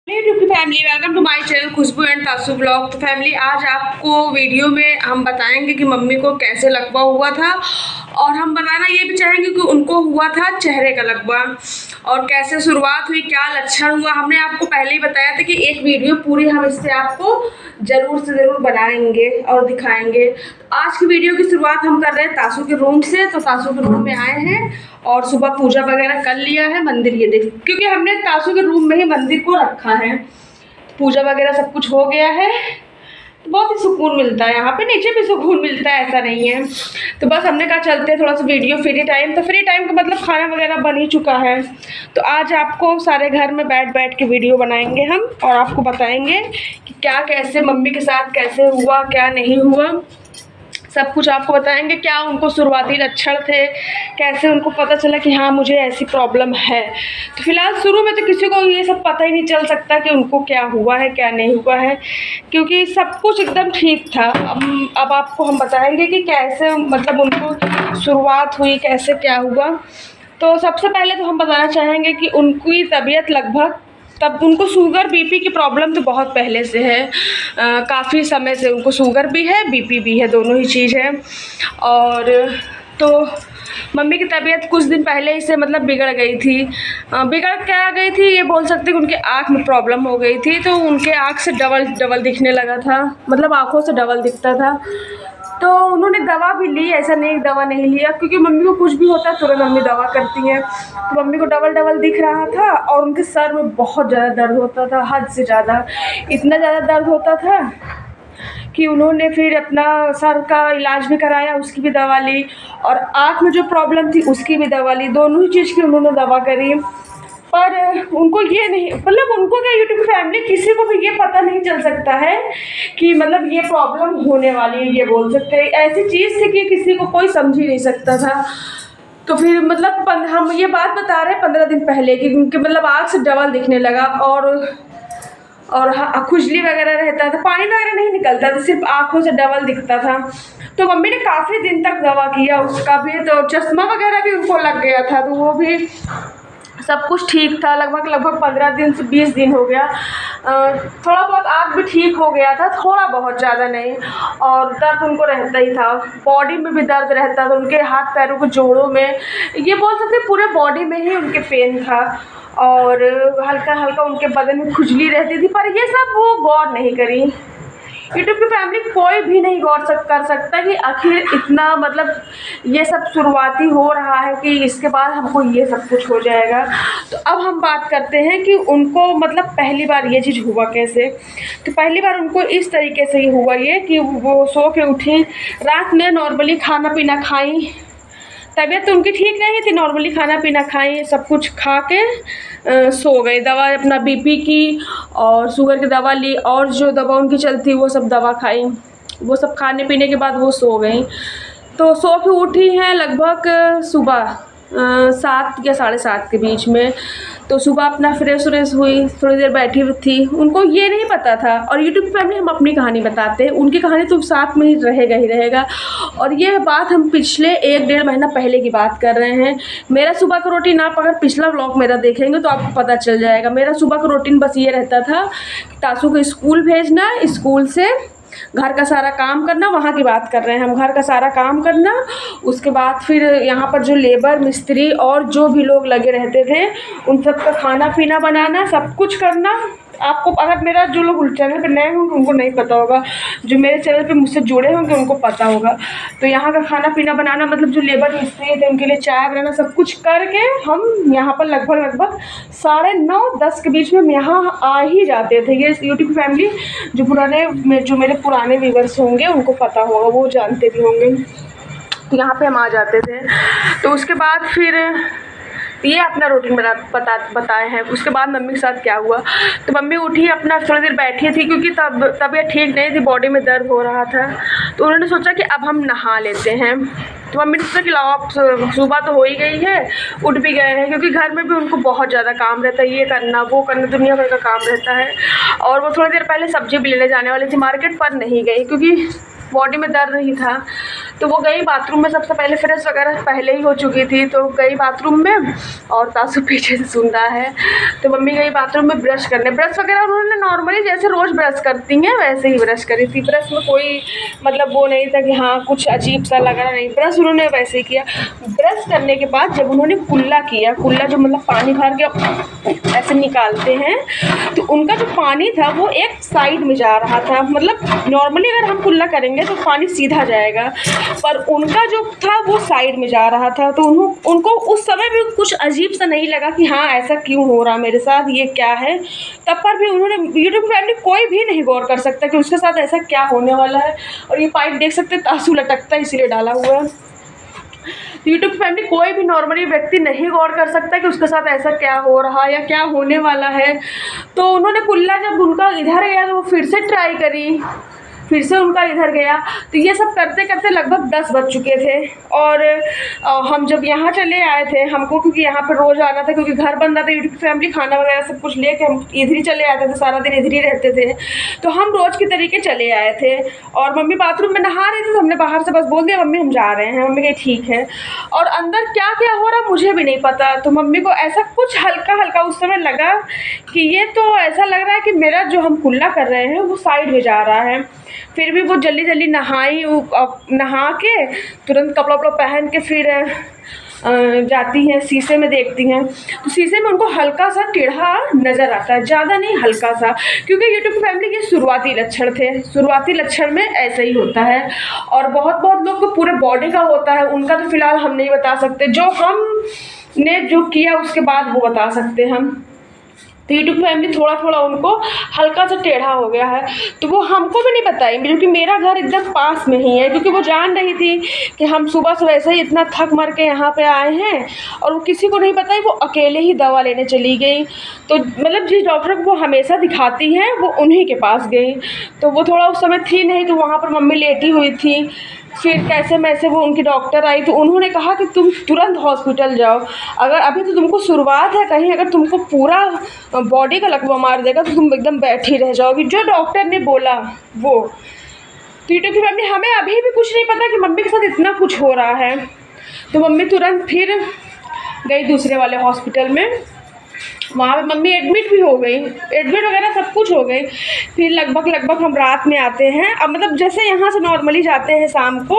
YouTube की family, welcome to my channel Khushboo and Tasu blog. तो family, आज आपको वीडियो में हम बताएंगे कि मम्मी को कैसे लकवा हुआ था, और हम बताना ये भी चाहेंगे कि उनको हुआ था चेहरे का लकवा और कैसे शुरुआत हुई, क्या लक्षण हुआ। हमने आपको पहले ही बताया था कि एक वीडियो पूरी हम इससे आपको ज़रूर से ज़रूर बनाएंगे और दिखाएंगे। तो आज की वीडियो की शुरुआत हम कर रहे हैं तासु के रूम से। तो तासु के रूम में आए हैं और सुबह पूजा वगैरह कर लिया है। मंदिर ये देख, क्योंकि हमने तासु के रूम में ही मंदिर को रखा है, पूजा वगैरह सब कुछ हो गया है। तो बहुत ही सुकून मिलता है यहाँ पे, नीचे भी सुकून मिलता है, ऐसा नहीं है। तो बस हमने कहा चलते हैं थोड़ा सा वीडियो फ्री टाइम। तो फ्री टाइम का मतलब खाना वगैरह बन ही चुका है। तो आज आपको सारे घर में बैठ बैठ के वीडियो बनाएंगे हम, और आपको बताएंगे कि क्या कैसे मम्मी के साथ कैसे हुआ, क्या नहीं हुआ, सब कुछ आपको बताएंगे। क्या उनको शुरुआती लक्षण थे, कैसे उनको पता चला कि हाँ मुझे ऐसी प्रॉब्लम है। तो फिलहाल शुरू में तो किसी को ये सब पता ही नहीं चल सकता कि उनको क्या हुआ है क्या नहीं हुआ है, क्योंकि सब कुछ एकदम ठीक था। अब आपको हम बताएंगे कि कैसे मतलब उनको शुरुआत हुई, कैसे क्या हुआ। तो सबसे पहले तो हम बताना चाहेंगे कि उनकी तबीयत लगभग, तब उनको शुगर बीपी की प्रॉब्लम तो बहुत पहले से है, काफ़ी समय से उनको शुगर भी है, बीपी भी है, दोनों ही चीज़ है। और तो मम्मी की तबीयत कुछ दिन पहले ही से मतलब बिगड़ गई थी। बिगड़ क्या गई थी ये बोल सकते हैं कि उनके आँख में प्रॉब्लम हो गई थी। तो उनके आँख से डबल दिखने लगा था, मतलब आँखों से डबल दिखता था। तो उन्होंने दवा भी ली, ऐसा नहीं दवा नहीं लिया, क्योंकि मम्मी को कुछ भी होता है तुरंत मम्मी दवा करती हैं। तो मम्मी को डबल दिख रहा था, और उनके सर में बहुत ज़्यादा दर्द होता था, हद से ज़्यादा। इतना ज़्यादा दर्द होता था कि उन्होंने फिर अपना सर का इलाज भी कराया, उसकी भी दवा ली, और आँख में जो प्रॉब्लम थी उसकी भी दवा ली। दोनों ही चीज़ की उन्होंने दवा करी, पर उनको ये नहीं, मतलब उनको क्या, यूट्यूब फैमिली किसी को भी ये पता नहीं चल सकता है कि मतलब ये प्रॉब्लम होने वाली है, ये बोल सकते हैं। ऐसी चीज़ थी कि किसी को कोई समझ ही नहीं सकता था। तो फिर मतलब हम ये बात बता रहे हैं 15 दिन पहले कि उनके मतलब आँख से डबल दिखने लगा, और खुजली वगैरह रहता था, पानी वगैरह नहीं निकलता था, सिर्फ आँखों से डबल दिखता था। तो मम्मी ने काफ़ी दिन तक दवा किया उसका भी, तो चश्मा वगैरह भी उनको लग गया था, तो वो भी सब कुछ ठीक था। लगभग 15 दिन से 20 दिन हो गया। थोड़ा बहुत आँख भी ठीक हो गया था, थोड़ा बहुत, ज़्यादा नहीं। और दर्द उनको रहता ही था, बॉडी में भी दर्द रहता था, उनके हाथ पैरों के जोड़ों में, ये बोल सकते हैं पूरे बॉडी में ही उनके पेन था। और हल्का हल्का उनके बदन में खुजली रहती थी, पर ये सब वो गौर नहीं करी। यूट्यूब की फैमिली कोई भी नहीं गौर कर सकता कि आखिर इतना मतलब ये सब शुरुआती हो रहा है कि इसके बाद हमको ये सब कुछ हो जाएगा। तो अब हम बात करते हैं कि उनको मतलब पहली बार ये चीज़ हुआ कैसे। तो पहली बार उनको इस तरीके से ही हुआ ये कि वो सो के उठी, रात में नॉर्मली खाना पीना खाई, तबीयत तो उनकी ठीक नहीं थी, नॉर्मली खाना पीना खाई, सब कुछ खा के सो गई। दवा अपना बीपी की और शुगर की दवा ली, और जो दवा उनकी चलती वो सब दवा खाई। वो सब खाने पीने के बाद वो सो गई। तो सो के उठी हैं लगभग सुबह 7 या 7:30 के बीच में। तो सुबह अपना फ्रेश हुई, थोड़ी देर बैठी थी, उनको ये नहीं पता था। और यूट्यूब पे फैमिली हम अपनी कहानी बताते हैं, उनकी कहानी तो साथ में ही रहेगा। और ये बात हम पिछले 1-1.5 महीना पहले की बात कर रहे हैं। मेरा सुबह का रूटीन आप अगर पिछला व्लॉग मेरा देखेंगे तो आपको पता चल जाएगा। मेरा सुबह का रूटीन बस ये रहता था, तासु को स्कूल भेजना, स्कूल से घर का सारा काम करना, वहाँ की बात कर रहे हैं हम, घर का सारा काम करना। उसके बाद फिर यहाँ पर जो लेबर मिस्त्री और जो भी लोग लगे रहते थे उन सब का खाना पीना बनाना, सब कुछ करना। आपको अगर मेरा जो लोग चैनल पे नए होंगे उनको नहीं पता होगा, जो मेरे चैनल पे मुझसे जुड़े होंगे उनको पता होगा। तो यहाँ का खाना पीना बनाना, मतलब जो लेबर मिस्त्री थे उनके लिए चाय बनाना, सब कुछ करके हम यहाँ पर लगभग 9:30-10 के बीच में हम यहाँ आ ही जाते थे। ये यूट्यूब फैमिली जो मेरे पुराने व्यूअर्स होंगे उनको पता होगा, वो जानते भी होंगे। यहाँ पे हम आ जाते थे। तो उसके बाद फिर ये अपना रूटीन बताए हैं। उसके बाद मम्मी के साथ क्या हुआ, तो मम्मी उठी, अपना थोड़ी देर बैठी थी, क्योंकि तबीयत ठीक नहीं थी, बॉडी में दर्द हो रहा था। तो उन्होंने सोचा कि अब हम नहा लेते हैं। तो मम्मी ने सोचा कि लाओ, अब सुबह तो हो ही गई है, उठ भी गए हैं, क्योंकि घर में भी उनको बहुत ज़्यादा काम रहता है, ये करना वो करना, दुनिया भर का काम रहता है। और वो थोड़ी देर पहले सब्ज़ी भी लेने जाने वाली थी मार्केट, पर नहीं गई क्योंकि बॉडी में दर्द नहीं था। तो वो गई बाथरूम में, सबसे पहले फ्रेश वगैरह पहले ही हो चुकी थी, तो गई बाथरूम में और तासु पीछे से सुन रहा है। तो मम्मी गई बाथरूम में ब्रश करने, ब्रश वगैरह उन्होंने नॉर्मली जैसे रोज़ ब्रश करती हैं वैसे ही ब्रश करी थी। ब्रश में कोई मतलब वो नहीं था कि हाँ कुछ अजीब सा लग रहा, नहीं, ब्रश उन्होंने वैसे ही किया। ब्रश करने के बाद जब उन्होंने कुल्ला किया, कुल्ला जो मतलब पानी भर के ऐसे निकालते हैं, तो उनका जो पानी था वो एक साइड में जा रहा था। मतलब नॉर्मली अगर हम कुल्ला करेंगे तो पानी सीधा जाएगा, पर उनका जो था वो साइड में जा रहा था। तो उनको उस समय भी कुछ अजीब सा नहीं लगा कि हाँ ऐसा क्यों हो रहा मेरे साथ, ये क्या है। तब पर भी उन्होंने, यूट्यूब फैमिली कोई भी नहीं गौर कर सकता कि उसके साथ ऐसा क्या होने वाला है। और ये पाइप देख सकते हैं तासु लटकता है इसीलिए डाला हुआ है। यूट्यूब फैमिली कोई भी नॉर्मली व्यक्ति नहीं गौर कर सकता कि उसके साथ ऐसा क्या हो रहा या क्या होने वाला है। तो उन्होंने कुल्ला जब उनका इधर गया तो वो फिर से ट्राई करी, फिर से उनका इधर गया। तो ये सब करते करते लगभग 10 बज चुके थे। और हम जब यहाँ चले आए थे, हमको क्योंकि यहाँ पर रोज़ आना था क्योंकि घर बन रहा था, यूट्यूब फैमिली खाना वगैरह सब कुछ लेके हम इधर ही चले आए थे, तो सारा दिन इधर ही रहते थे। तो हम रोज़ के तरीके चले आए थे और मम्मी बाथरूम में नहा रही थी, तो हमने बाहर से बस बोल दिया मम्मी हम जा रहे हैं। मम्मी कही ठीक है। और अंदर क्या क्या हो रहा मुझे भी नहीं पता। तो मम्मी को ऐसा कुछ हल्का हल्का उस समय लगा कि ये तो ऐसा लग रहा है कि मेरा जो हम कुल्ला कर रहे हैं वो साइड में जा रहा है। फिर भी वो जल्दी जल्दी नहाई, नहा के तुरंत कपड़ा वपड़ा पहन के फिर जाती हैं, शीशे में देखती हैं। तो शीशे में उनको हल्का सा टेढ़ा नज़र आता है, ज़्यादा नहीं हल्का सा, क्योंकि यूट्यूब फैमिली के शुरुआती लक्षण थे। शुरुआती लक्षण में ऐसे ही होता है और बहुत बहुत लोग को पूरे बॉडी का होता है। उनका तो फ़िलहाल हम नहीं बता सकते, जो हमने जो किया उसके बाद वो बता सकते हैं हम। तो यूट्यूब फैमिली थोड़ा थोड़ा उनको हल्का सा टेढ़ा हो गया है। तो वो हमको भी नहीं बताई, क्योंकि मेरा घर एकदम पास में ही है, क्योंकि वो जान रही थी कि हम सुबह से वैसे ही इतना थक मर के यहाँ पे आए हैं और वो किसी को नहीं बताई। वो अकेले ही दवा लेने चली गई। तो मतलब जिस डॉक्टर को वो हमेशा दिखाती हैं वो उन्हीं के पास गई। तो वो थोड़ा उस समय थी नहीं, तो वहाँ पर मम्मी लेटी हुई थी। फिर कैसे मैसे वो उनकी डॉक्टर आई, तो उन्होंने कहा कि तुम तुरंत हॉस्पिटल जाओ। अगर अभी तो तुमको शुरुआत है, कहीं अगर तुमको पूरा बॉडी का लकवा मार देगा तो तुम एकदम बैठी रह जाओगी, जो डॉक्टर ने बोला वो। तो यूट्यूब की फैमिली हमें अभी भी कुछ नहीं पता कि मम्मी के साथ इतना कुछ हो रहा है। तो मम्मी तुरंत फिर गई दूसरे वाले हॉस्पिटल में, वहाँ पे मम्मी एडमिट भी हो गई, एडमिट वगैरह सब कुछ हो गई। फिर लगभग हम रात में आते हैं। अब मतलब जैसे यहाँ से नॉर्मली जाते हैं शाम को,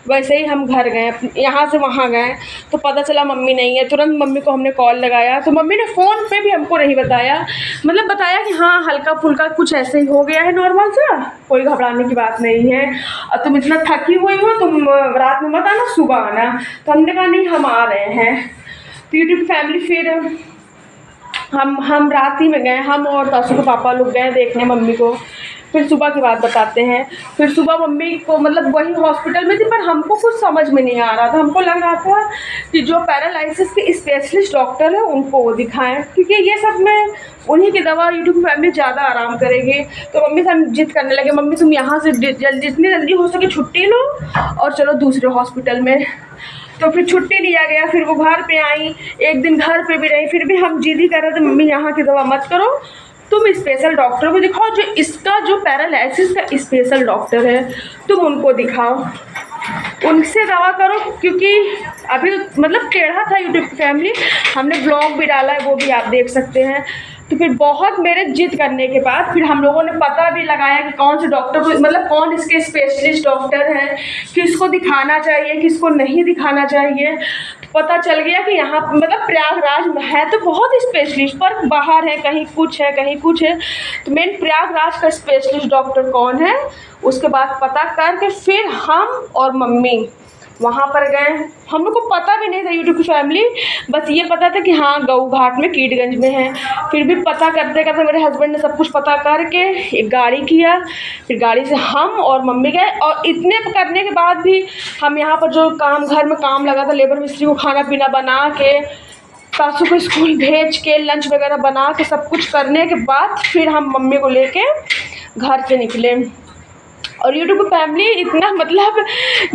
वैसे ही हम घर गए, यहाँ से वहाँ गए। तो पता चला मम्मी नहीं है। तुरंत मम्मी को हमने कॉल लगाया, तो मम्मी ने फ़ोन पे भी हमको नहीं बताया, मतलब बताया कि हाँ हल्का फुल्का कुछ ऐसे ही हो गया है, नॉर्मल सा, कोई घबराने की बात नहीं है। और तुम इतना थकी हुई हो, तुम रात में मत आना, सुबह आना। तो हमने कहा नहीं हम आ रहे हैं। तो यूट्यूब फैमिली फिर हम रात ही में गए, हम और तासु के पापा लोग गए देखने मम्मी को। फिर सुबह की बात बताते हैं। फिर सुबह मम्मी को मतलब वही हॉस्पिटल में थी, पर हमको कुछ समझ में नहीं आ रहा था। हमको लग रहा था कि जो पैरालिसिस के स्पेशलिस्ट डॉक्टर है उनको वो दिखाएं, क्योंकि ये सब में उन्हीं की दवा यूट्यूब फैमिली ज़्यादा आराम करेगी। तो मम्मी से हम जिद करने लगे, मम्मी तुम यहाँ से जितनी जल्दी हो सके छुट्टी लो और चलो दूसरे हॉस्पिटल में। तो फिर छुट्टी लिया गया। फिर वो घर पे आई, एक दिन घर पे भी रही। फिर भी हम जिद ही कर रहे थे मम्मी यहाँ की दवा मत करो, तुम स्पेशल डॉक्टर को दिखाओ, जो इसका जो पैरालिसिस का स्पेशल डॉक्टर है तुम उनको दिखाओ, उनसे दवा करो। क्योंकि अभी तो मतलब टेढ़ा था यूट्यूब फैमिली, हमने ब्लॉग भी डाला है, वो भी आप देख सकते हैं। तो फिर बहुत मेरे जिद करने के बाद फिर हम लोगों ने पता भी लगाया कि कौन से डॉक्टर को, मतलब कौन इसके स्पेशलिस्ट डॉक्टर हैं, किसको दिखाना चाहिए किसको नहीं दिखाना चाहिए। तो पता चल गया कि यहाँ मतलब प्रयागराज में है तो बहुत स्पेशलिस्ट, पर बाहर है, कहीं कुछ है कहीं कुछ है। तो मेन प्रयागराज का स्पेशलिस्ट डॉक्टर कौन है, उसके बाद पता करके फिर हम और मम्मी वहाँ पर गए। हम लोग को पता भी नहीं था यूट्यूब की फैमिली, बस ये पता था कि हाँ गऊ घाट में कीटगंज में है। फिर भी पता करते करते मेरे हस्बैंड ने सब कुछ पता करके एक गाड़ी किया, फिर गाड़ी से हम और मम्मी गए। और इतने करने के बाद भी हम यहाँ पर जो काम घर में काम लगा था, लेबर मिस्त्री को खाना पीना बना के, सासू को स्कूल भेज के, लंच वगैरह बना के, सब कुछ करने के बाद फिर हम मम्मी को लेके घर से निकले। और यूट्यूब की फैमिली इतना मतलब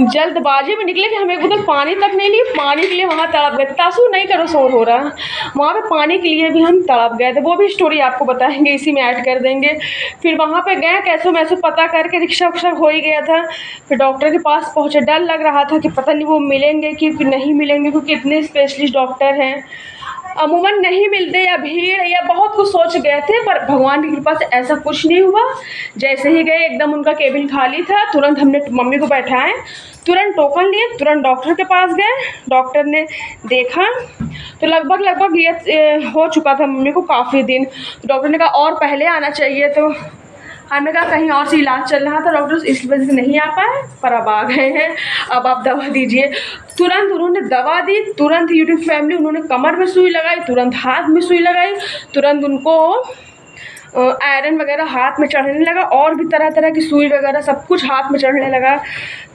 जल्दबाजी में निकले कि हमें एक बोतल पानी तक नहीं ली, पानी के लिए वहाँ तड़प गए। तासु नहीं करो, शोर हो रहा, वहाँ पे पानी के लिए भी हम तड़प गए थे। वो भी स्टोरी आपको बताएंगे, इसी में ऐड कर देंगे। फिर वहाँ पे गए, कैसो मैसो पता करके रिक्शा उक्शा हो ही गया था। फिर डॉक्टर के पास पहुँचे, डर लग रहा था कि पता नहीं वो मिलेंगे कि नहीं मिलेंगे, क्योंकि इतने स्पेशलिस्ट डॉक्टर हैं, अमूमन नहीं मिलते या भीड़ या बहुत कुछ सोच गए थे। पर भगवान की कृपा से ऐसा कुछ नहीं हुआ। जैसे ही गए एकदम उनका केबिन खाली था, तुरंत हमने मम्मी को बैठाए, तुरंत टोकन लिए, तुरंत डॉक्टर के पास गए। डॉक्टर ने देखा तो लगभग ये हो चुका था मम्मी को काफ़ी दिन। तो डॉक्टर ने कहा और पहले आना चाहिए, तो हमने कहा कहीं और से इलाज चल रहा था, डॉक्टर इस वजह से नहीं आ पाए, पर अब आ गए हैं, अब आप दवा दीजिए। तुरंत उन्होंने दवा दी, तुरंत यूट्यूब फैमिली उन्होंने कमर में सुई लगाई, तुरंत हाथ में सुई लगाई, तुरंत उनको आयरन वगैरह हाथ में चढ़ने लगा, और भी तरह तरह की सुई वगैरह सब कुछ हाथ में चढ़ने लगा।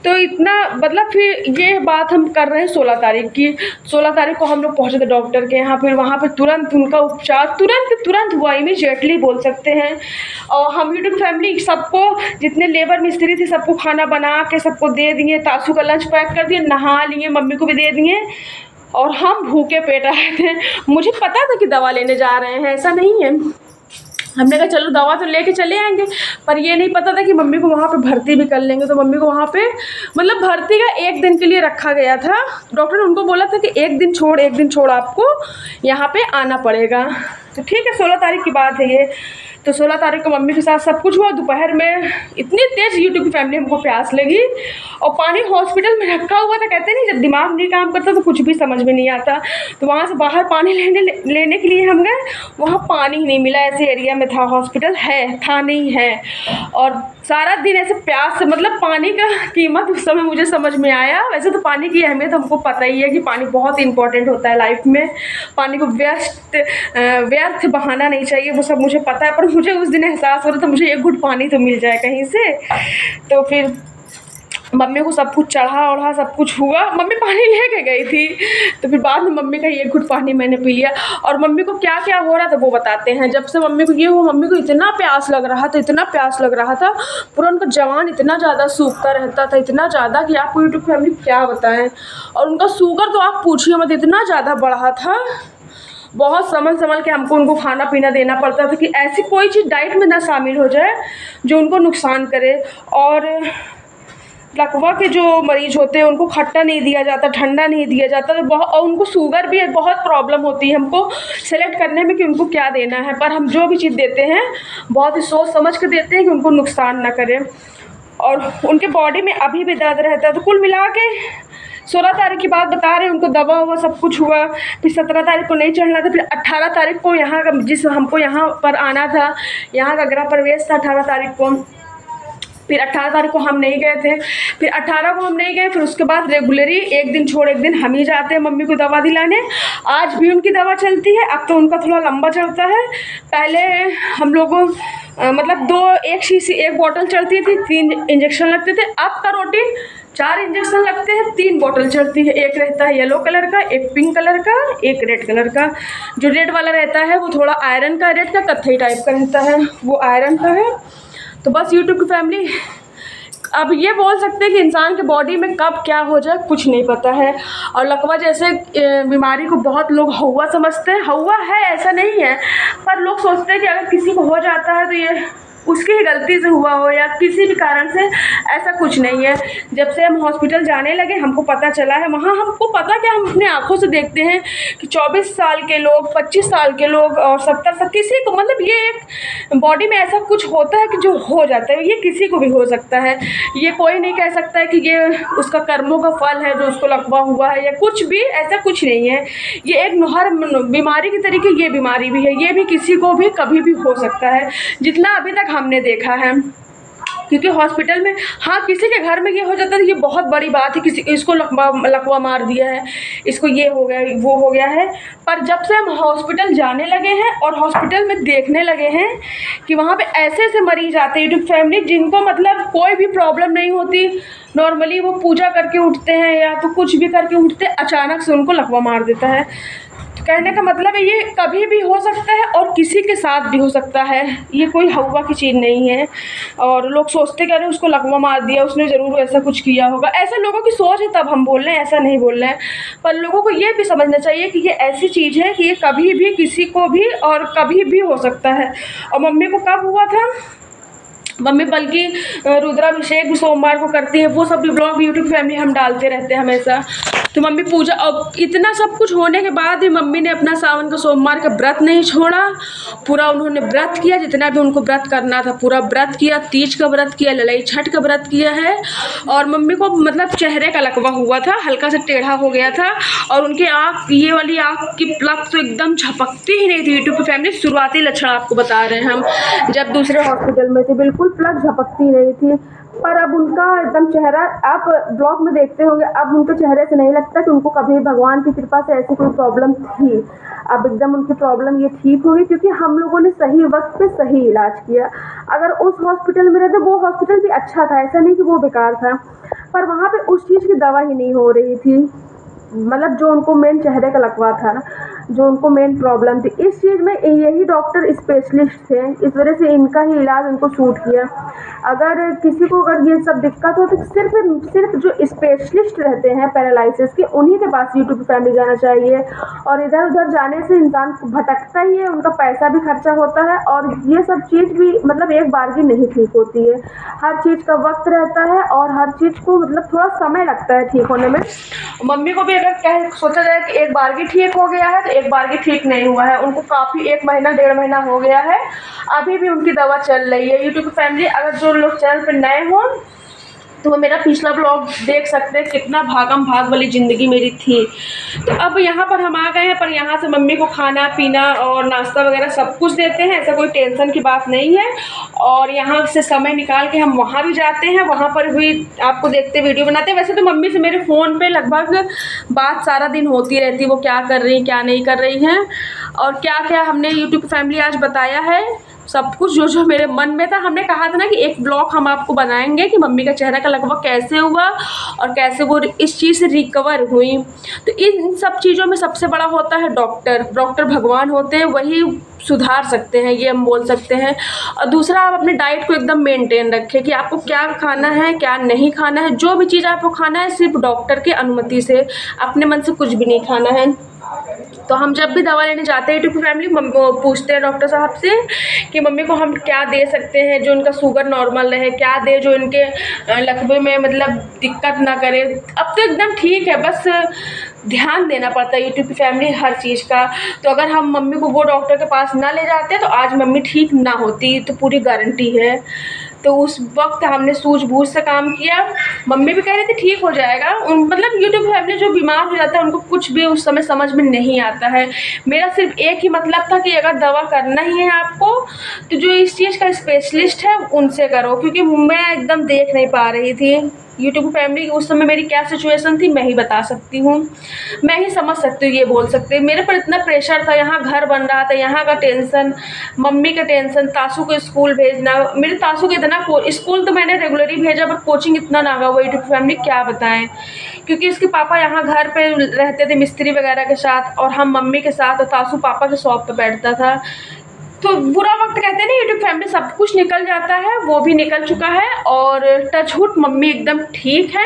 तो इतना मतलब फिर ये बात हम कर रहे हैं 16 तारीख की। 16 तारीख को हम लोग पहुँचे थे डॉक्टर के यहाँ। फिर वहाँ पे तुरंत उनका उपचार तुरंत हुआ, इमीडिएटली बोल सकते हैं। और हम यूट्यूब फैमिली सबको, जितने लेबर मिस्त्री थे सबको खाना बना के सबको दे दिए, तासू का लंच पैक कर दिए, नहा लिए, मम्मी को भी दे दिए, और हम भूखे पेट आए थे। मुझे पता था कि दवा लेने जा रहे हैं, ऐसा नहीं है। हमने कहा चलो दवा तो लेके चले आएंगे, पर ये नहीं पता था कि मम्मी को वहाँ पे भर्ती भी कर लेंगे। तो मम्मी को वहाँ पे मतलब भर्ती का 1 दिन के लिए रखा गया था। डॉक्टर ने उनको बोला था कि एक दिन छोड़ आपको यहाँ पे आना पड़ेगा। तो ठीक है, 16 तारीख की बात है ये। तो 16 तारीख को मम्मी के साथ सब कुछ हुआ। दोपहर में इतनी तेज़ यूट्यूब की फैमिली हमको प्यास लगी, और पानी हॉस्पिटल में रखा हुआ था। कहते नहीं, जब दिमाग नहीं काम करता तो कुछ भी समझ में नहीं आता। तो वहाँ से बाहर पानी लेने के लिए हम गए, वहाँ पानी ही नहीं मिला। ऐसे एरिया में था हॉस्पिटल, था नहीं है। और सारा दिन ऐसे प्यास से, मतलब पानी का कीमत उस समय मुझे समझ में आया। वैसे तो पानी की अहमियत हमको पता ही है कि पानी बहुत इंपॉर्टेंट होता है लाइफ में, पानी को व्यर्थ बहाना नहीं चाहिए, वो सब मुझे पता है। पर मुझे उस दिन एहसास हो रहा था मुझे एक घुट पानी तो मिल जाए कहीं से। तो फिर मम्मी को सब कुछ चढ़ा सब कुछ हुआ, मम्मी पानी लेके गई थी। तो फिर बाद में मम्मी का एक घुट पानी मैंने पी लिया। और मम्मी को क्या क्या हो रहा था वो बताते हैं। जब से मम्मी को ये हुआ, मम्मी को इतना प्यास लग रहा था, पूरा उनका जवान इतना ज़्यादा सूखता रहता था, इतना ज़्यादा कि आपको यूट्यूब फैमिली क्या बताएं। और उनका शुगर तो आप पूछिए मत, इतना ज़्यादा बढ़ा था। बहुत संभल के हमको उनको खाना पीना देना पड़ता था कि ऐसी कोई चीज़ डाइट में ना शामिल हो जाए जो उनको नुकसान करे। और लकवा के जो मरीज़ होते हैं उनको खट्टा नहीं दिया जाता, ठंडा नहीं दिया जाता। तो बहुत, और उनको शुगर भी बहुत प्रॉब्लम होती है हमको सेलेक्ट करने में कि उनको क्या देना है। पर हम जो भी चीज़ देते हैं बहुत ही सोच समझ के देते हैं कि उनको नुकसान ना करे। और उनके बॉडी में अभी भी दर्द रहता है। तो कुल मिला के 16 तारीख की बात बता रहे हैं, उनको दवा हुआ सब कुछ हुआ। फिर 17 तारीख को नहीं चढ़ना था। फिर 18 तारीख को यहाँ का, जिस हमको यहाँ पर आना था, यहाँ का गृह प्रवेश था 18 तारीख को। फिर 18 तारीख को हम नहीं गए थे। फिर 18 को हम नहीं गए। फिर उसके बाद रेगुलरली एक दिन छोड़ एक दिन हम ही जाते हैं मम्मी को दवा दिलाने। आज भी उनकी दवा चलती है, अब तो उनका थोड़ा लंबा चलता है। पहले हम लोगों मतलब एक बॉटल चढ़ती थी, 3 इंजेक्शन लगते थे। अब का रूटीन 4 इंजेक्शन लगते हैं, 3 बॉटल चढ़ती है। एक रहता है येलो कलर का, एक पिंक कलर का, एक रेड कलर का। जो रेड वाला रहता है वो थोड़ा आयरन का, रेड का कत्थई टाइप का रहता है, वो आयरन का है। तो बस यूट्यूब की फैमिली, अब ये बोल सकते हैं कि इंसान के बॉडी में कब क्या हो जाए कुछ नहीं पता है। और लकवा जैसे बीमारी को बहुत लोग हौवा समझते हैं। हौवा है ऐसा नहीं है, पर लोग सोचते हैं कि अगर किसी को हो जाता है तो ये उसकी ही गलती से हुआ हो या किसी भी कारण से। ऐसा कुछ नहीं है। जब से हम हॉस्पिटल जाने लगे हमको पता चला है। वहाँ हमको पता क्या, हम अपने आँखों से देखते हैं कि 24 साल के लोग, 25 साल के लोग और 70 साल, किसी को मतलब ये एक बॉडी में ऐसा कुछ होता है कि जो हो जाता है। ये किसी को भी हो सकता है। ये कोई नहीं कह सकता है कि ये उसका कर्मों का फल है जो उसको लकवा हुआ है या कुछ भी, ऐसा कुछ नहीं है। ये एक हर बीमारी की तरीके ये बीमारी भी है, ये भी किसी को भी कभी भी हो सकता है, जितना अभी तक हमने देखा है। क्योंकि हॉस्पिटल में, हाँ किसी के घर में ये हो जाता है, ये बहुत बड़ी बात है, किसी इसको लकवा मार दिया है, इसको ये हो गया वो हो गया है। पर जब से हम हॉस्पिटल जाने लगे हैं और हॉस्पिटल में देखने लगे हैं कि वहाँ पे ऐसे ऐसे मरीज आते हैं यूट्यूब फैमिली, जिनको मतलब कोई भी प्रॉब्लम नहीं होती, नॉर्मली वो पूजा करके उठते हैं या तो कुछ भी करके उठते, अचानक से उनको लकवा मार देता है। कहने का मतलब है ये कभी भी हो सकता है और किसी के साथ भी हो सकता है, ये कोई हवा की चीज़ नहीं है। और लोग सोचते कि अरे उसको लकवा मार दिया, उसने ज़रूर ऐसा कुछ किया होगा, ऐसे लोगों की सोच है तब हम बोल रहे हैं, ऐसा नहीं बोल रहे हैं। पर लोगों को ये भी समझना चाहिए कि ये ऐसी चीज़ है कि ये कभी भी किसी को भी और कभी भी हो सकता है। और मम्मी को कब हुआ था, मम्मी बल्कि रुद्राभिषेक भी सोमवार को करती है, वो सब भी ब्लॉग यूट्यूब फैमिली हम डालते रहते हैं हमेशा। तो मम्मी पूजा, अब इतना सब कुछ होने के बाद भी मम्मी ने अपना सावन का सोमवार का व्रत नहीं छोड़ा, पूरा उन्होंने व्रत किया, जितना भी उनको व्रत करना था पूरा व्रत किया, तीज का व्रत किया, लड़ाई छठ का व्रत किया है। और मम्मी को मतलब चेहरे का लकवा हुआ था, हल्का सा टेढ़ा हो गया था, और उनकी आँख, ये वाली आँख की प्लक तो एकदम झपकती ही नहीं थी। यूट्यूब की फैमिली शुरुआती लक्षण आपको बता रहे हैं हम, जब दूसरे हॉस्पिटल में थे बिल्कुल प्लक झपकती नहीं थी। पर अब उनका एकदम चेहरा, आप ब्लॉग में देखते होंगे, अब उनके चेहरे से नहीं लगता कि उनको कभी भगवान की कृपा से ऐसी कोई प्रॉब्लम थी। अब एकदम उनकी प्रॉब्लम ये ठीक हो गई, क्योंकि हम लोगों ने सही वक्त पे सही इलाज किया। अगर उस हॉस्पिटल में रहते, वो हॉस्पिटल भी अच्छा था, ऐसा नहीं कि वो बेकार था, पर वहाँ पे उस चीज़ की दवा ही नहीं हो रही थी। मतलब जो उनको मेन चेहरे का लकवा था, जो उनको मेन प्रॉब्लम थी, इस चीज़ में यही डॉक्टर स्पेशलिस्ट थे, इस वजह से इनका ही इलाज उनको सूट किया। अगर किसी को अगर ये सब दिक्कत हो तो सिर्फ जो स्पेशलिस्ट रहते हैं पैरालिसिस के, उन्हीं के पास यूट्यूब फैमिली जाना चाहिए। और इधर उधर जाने से इंसान भटकता ही है, उनका पैसा भी खर्चा होता है, और ये सब चीज़ भी मतलब एक बार की नहीं ठीक होती है। हर चीज़ का वक्त रहता है और हर चीज़ को मतलब थोड़ा समय लगता है ठीक होने में। मम्मी को भी अगर सोचा जाए कि एक बार की ठीक हो गया है, तो एक बार की ठीक नहीं हुआ है, उनको काफ़ी 1 महीना 1.5 महीना हो गया है, अभी भी उनकी दवा चल रही है। यूट्यूब फैमिली, अगर जो लोग चैनल पर नए हों तो वो मेरा पिछला ब्लॉग देख सकते हैं, कितना भागम भाग वाली ज़िंदगी मेरी थी। तो अब यहाँ पर हम आ गए हैं, पर यहाँ से मम्मी को खाना पीना और नाश्ता वगैरह सब कुछ देते हैं, ऐसा कोई टेंशन की बात नहीं है। और यहाँ से समय निकाल के हम वहाँ भी जाते हैं, वहाँ पर भी आपको देखते वीडियो बनाते हैं। वैसे तो मम्मी से मेरे फ़ोन पे लगभग बात सारा दिन होती रहती है, वो क्या कर रही क्या नहीं कर रही हैं, और क्या क्या हमने यूट्यूब फैमिली आज बताया है, सब कुछ जो जो मेरे मन में था। हमने कहा था ना कि एक ब्लॉग हम आपको बनाएंगे कि मम्मी का चेहरा का लकवा कैसे हुआ और कैसे वो इस चीज़ से रिकवर हुई। तो इन सब चीज़ों में सबसे बड़ा होता है डॉक्टर भगवान होते हैं, वही सुधार सकते हैं, ये हम बोल सकते हैं। और दूसरा, आप अपने डाइट को एकदम मेंटेन रखें कि आपको क्या खाना है क्या नहीं खाना है। जो भी चीज़ आपको खाना है सिर्फ डॉक्टर की अनुमति से, अपने मन से कुछ भी नहीं खाना है। तो हम जब भी दवा लेने जाते हैं यूट्यूब फैमिली, पूछते हैं डॉक्टर साहब से कि मम्मी को हम क्या दे सकते हैं जो इनका शुगर नॉर्मल रहे, क्या दे जो इनके लकवे में मतलब दिक्कत ना करे। अब तो एकदम ठीक है, बस ध्यान देना पड़ता है यूट्यूब फैमिली हर चीज़ का। तो अगर हम मम्मी को वो डॉक्टर के पास ना ले जाते तो आज मम्मी ठीक ना होती, तो पूरी गारंटी है। तो उस वक्त हमने सूझबूझ से काम किया। मम्मी भी कह रही थी ठीक हो जाएगा, मतलब यूट्यूब फैमिली जो बीमार हो जाता है उनको कुछ भी उस समय समझ में नहीं आता है। मेरा सिर्फ एक ही मतलब था कि अगर दवा करना ही है आपको तो जो इस चीज़ का स्पेशलिस्ट है उनसे करो, क्योंकि मैं एकदम देख नहीं पा रही थी यूट्यूब फैमिली। उस समय मेरी क्या सिचुएशन थी मैं ही बता सकती हूँ, मैं ही समझ सकती हूँ, ये बोल सकते हैं। मेरे पर इतना प्रेशर था, यहाँ घर बन रहा था, यहाँ का टेंशन, मम्मी का टेंशन, तासू को स्कूल भेजना। मेरे तासू को इतना स्कूल तो मैंने रेगुलरली भेजा, बट कोचिंग इतना नागा हुआ यूट्यूब फैमिली क्या बताएं, क्योंकि इसके पापा यहाँ घर पे रहते थे मिस्त्री वगैरह के साथ, और हम मम्मी के साथ, और तासू पापा के शॉप पे बैठता था। तो बुरा वक्त कहते हैं ना यूट्यूब फैमिली, सब कुछ निकल जाता है, वो भी निकल चुका है। और टचवुड मम्मी एकदम ठीक है।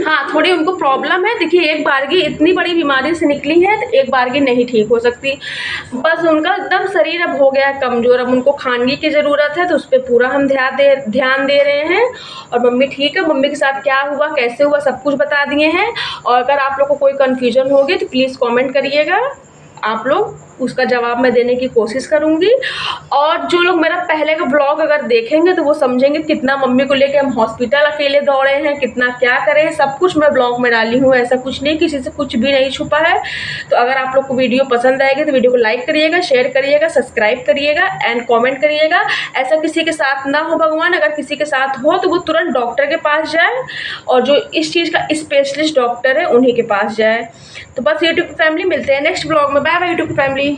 हाँ, थोड़ी उनको प्रॉब्लम है, देखिए एक बारगी इतनी बड़ी बीमारी से निकली है तो एक बारगी नहीं ठीक हो सकती। बस उनका एकदम शरीर अब हो गया है कमज़ोर, अब उनको खानगी की ज़रूरत है, तो उस पर पूरा हम ध्यान दे रहे हैं। और मम्मी ठीक है, मम्मी के साथ क्या हुआ कैसे हुआ सब कुछ बता दिए हैं। और अगर आप लोग को कोई कन्फ्यूजन होगी तो प्लीज़ कॉमेंट करिएगा, आप लोग उसका जवाब मैं देने की कोशिश करूँगी। और जो लोग मेरा पहले का ब्लॉग अगर देखेंगे तो वो समझेंगे कितना मम्मी को लेके हम हॉस्पिटल अकेले दौड़े हैं, कितना क्या करें, सब कुछ मैं ब्लॉग में डाली हूँ। ऐसा कुछ नहीं, किसी से कुछ भी नहीं छुपा है। तो अगर आप लोग को वीडियो पसंद आएगी तो वीडियो को लाइक करिएगा, शेयर करिएगा, सब्सक्राइब करिएगा एंड कॉमेंट करिएगा। ऐसा किसी के साथ ना हो भगवान, अगर किसी के साथ हो तो वो तुरंत डॉक्टर के पास जाए, और जो इस चीज़ का स्पेशलिस्ट डॉक्टर है उन्हीं के पास जाए। तो बस यूट्यूब फैमिली, मिलते हैं नेक्स्ट ब्लॉग में। Bye bye YouTube family.